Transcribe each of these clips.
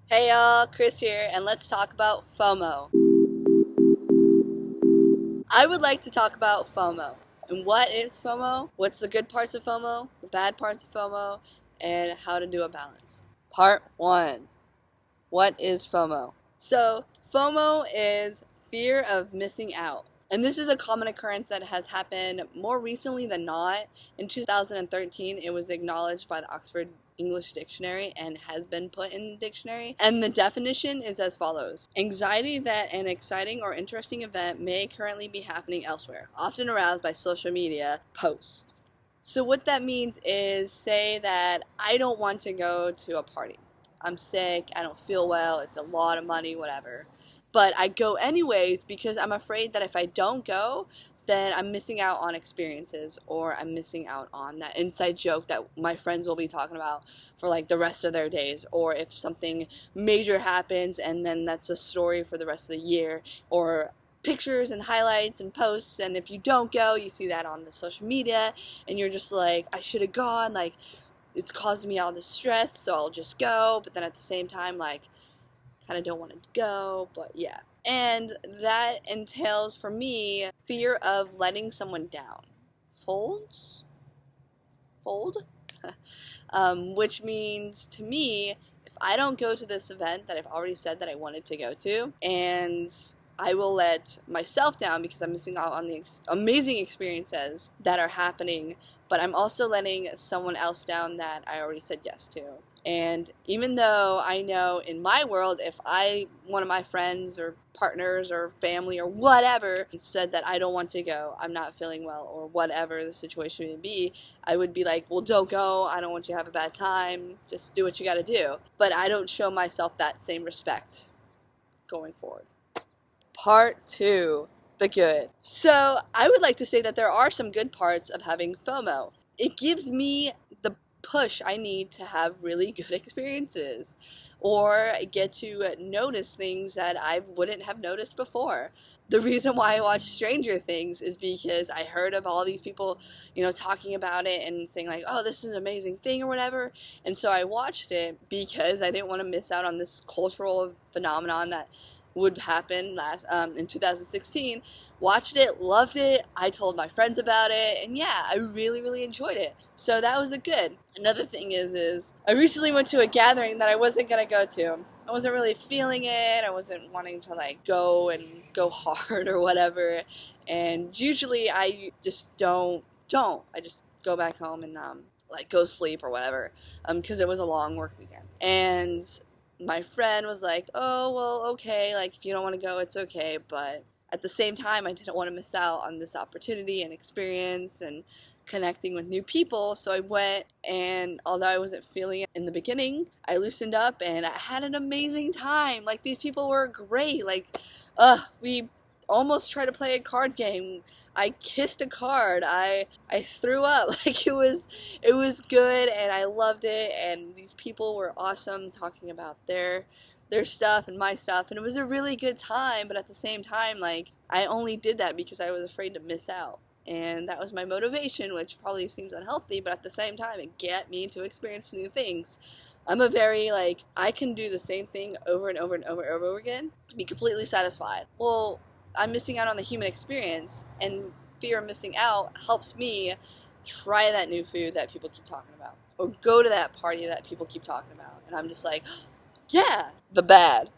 Hey y'all, Chris here, and let's talk about FOMO. I would like to talk about FOMO. And what is FOMO? What's the good parts of FOMO, the bad parts of FOMO, and how to do a balance. Part 1. What is FOMO? So, FOMO is fear of missing out. And this is a common occurrence that has happened more recently than not. In 2013, it was acknowledged by the Oxford English Dictionary and has been put in the dictionary. And the definition is as follows: anxiety that an exciting or interesting event may currently be happening elsewhere, often aroused by social media posts. So what that means is, say that I don't want to go to a party. I'm sick, I don't feel well, it's a lot of money, whatever. But I go anyways because I'm afraid that if I don't go, then I'm missing out on experiences, or I'm missing out on that inside joke that my friends will be talking about for like the rest of their days, or if something major happens and then that's a story for the rest of the year, or pictures and highlights and posts, and if you don't go, you see that on the social media and you're just like, I should have gone, like it's causing me all this stress, so I'll just go. But then at the same time, like, kind of don't want to go, but yeah. And that entails for me fear of letting someone down. Fold? Which means to me, if I don't go to this event that I've already said that I wanted to go to, and I will let myself down because I'm missing out on the amazing experiences that are happening, but I'm also letting someone else down that I already said yes to. And even though I know in my world, if one of my friends or partners or family or whatever said that I don't want to go, I'm not feeling well, or whatever the situation may be, I would be like, well, don't go. I don't want you to have a bad time. Just do what you got to do. But I don't show myself that same respect going forward. Part 2, the good. So I would like to say that there are some good parts of having FOMO. It gives me the push I need to have really good experiences, or get to notice things that I wouldn't have noticed before. The reason why I watch Stranger Things is because I heard of all these people, talking about it and saying like, oh, this is an amazing thing or whatever. And so I watched it because I didn't want to miss out on this cultural phenomenon that would happen in 2016. Watched it, loved it, I told my friends about it, and yeah, I really, really enjoyed it. So that was a good. Another thing is I recently went to a gathering that I wasn't going to go to. I wasn't really feeling it. I wasn't wanting to like go and go hard or whatever. And usually I just don't. I just go back home and like go sleep or whatever, because it was a long work weekend. And my friend was like, oh, well, okay, like if you don't want to go, it's okay, but at the same time, I didn't want to miss out on this opportunity and experience and connecting with new people. So I went, and although I wasn't feeling it in the beginning, I loosened up and I had an amazing time. Like, these people were great. Like, we almost tried to play a card game. I kissed a card. I threw up. Like, it was good, and I loved it, and these people were awesome, talking about their stuff and my stuff, and it was a really good time. But at the same time, like, I only did that because I was afraid to miss out, and that was my motivation, which probably seems unhealthy, but at the same time it get me to experience new things. I'm a very, like, I can do the same thing over and over and over and over again, be completely satisfied. Well, I'm missing out on the human experience, and fear of missing out helps me try that new food that people keep talking about, or go to that party that people keep talking about, and I'm just like, yeah, the bad.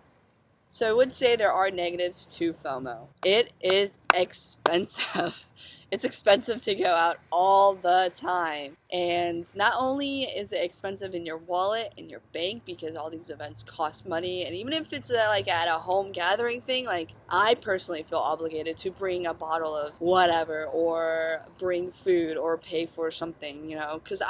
So I would say there are negatives to FOMO. It is expensive. It's expensive to go out all the time. And not only is it expensive in your wallet, in your bank, because all these events cost money, and even if it's like at a home gathering thing, like, I personally feel obligated to bring a bottle of whatever, or bring food, or pay for something, because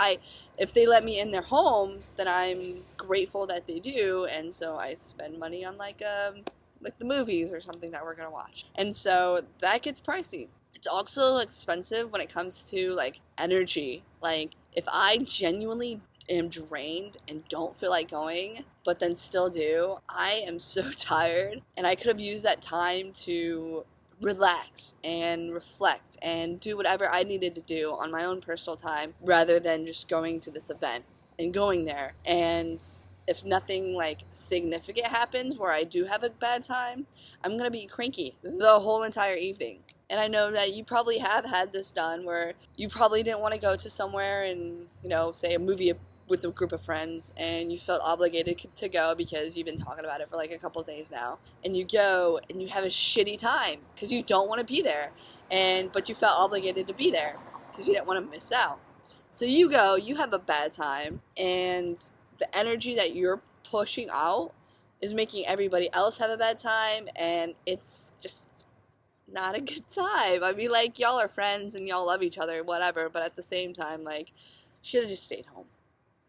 if they let me in their home, then I'm grateful that they do, and so I spend money on like the movies or something that we're gonna watch. And so that gets pricey. It's also expensive when it comes to like energy. Like, if I genuinely am drained and don't feel like going, but then still do, I am so tired, and I could have used that time to relax and reflect and do whatever I needed to do on my own personal time, rather than just going to this event and going there. And if nothing like significant happens where I do have a bad time, I'm gonna be cranky the whole entire evening. And I know that you probably have had this done where you probably didn't want to go to somewhere and, say a movie with a group of friends, and you felt obligated to go because you've been talking about it for like a couple of days now, and you go and you have a shitty time because you don't want to be there, but you felt obligated to be there because you didn't want to miss out. So you go, you have a bad time, and the energy that you're pushing out is making everybody else have a bad time, and it's just not a good time. I mean, like, y'all are friends and y'all love each other, whatever, but at the same time, like, should have just stayed home.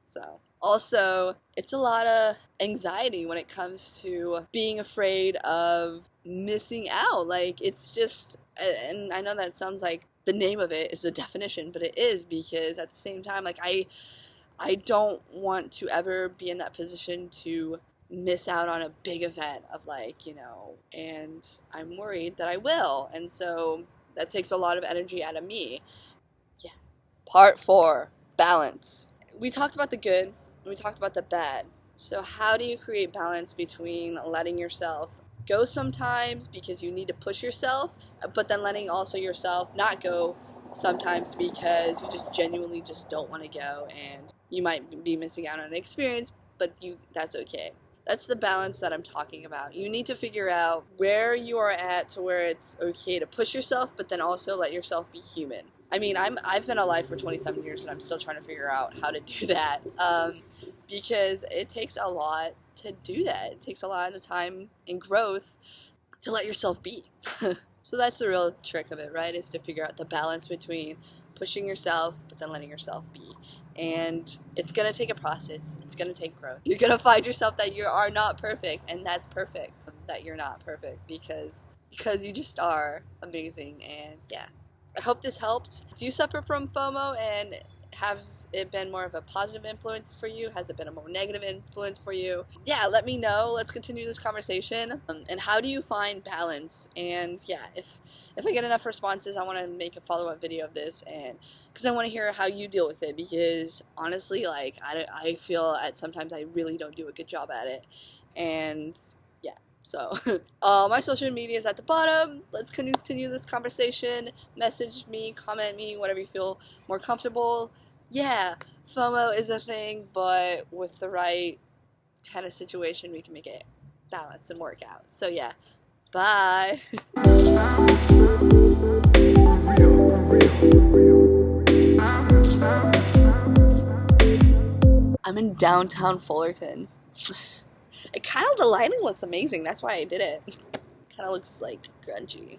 So, also, it's a lot of anxiety when it comes to being afraid of missing out. Like, it's just, and I know that sounds like the name of it is the definition, but it is, because at the same time, like, I don't want to ever be in that position to miss out on a big event of, like, and I'm worried that I will. And so that takes a lot of energy out of me. Yeah. Part 4, balance. We talked about the good, and we talked about the bad. So how do you create balance between letting yourself go sometimes because you need to push yourself, but then letting also yourself not go sometimes because you just genuinely just don't want to go, and you might be missing out on an experience, but that's okay. That's the balance that I'm talking about. You need to figure out where you are at to where it's okay to push yourself, but then also let yourself be human. I mean, I've been alive for 27 years, and I'm still trying to figure out how to do that, because it takes a lot to do that. It takes a lot of time and growth to let yourself be. So that's the real trick of it, right? Is to figure out the balance between pushing yourself, but then letting yourself be. And it's going to take a process. It's going to take growth. You're going to find yourself that you are not perfect, and that's perfect that you're not perfect, because you just are amazing. And yeah, I hope this helped. Do you suffer from FOMO, and has it been more of a positive influence for you? Has it been a more negative influence for you? Yeah, let me know. Let's continue this conversation. And how do you find balance? And yeah, if I get enough responses, I want to make a follow-up video of this, and because I want to hear how you deal with it, because honestly, like, I feel at sometimes I really don't do a good job at it. And yeah, so my social media is at the bottom. Let's continue this conversation. Message me, comment me, whatever you feel more comfortable. Yeah, FOMO is a thing, but with the right kind of situation, we can make it balance and work out. So yeah, bye. I'm in downtown Fullerton. The lighting looks amazing. That's why I did it. Kind of looks like grungy.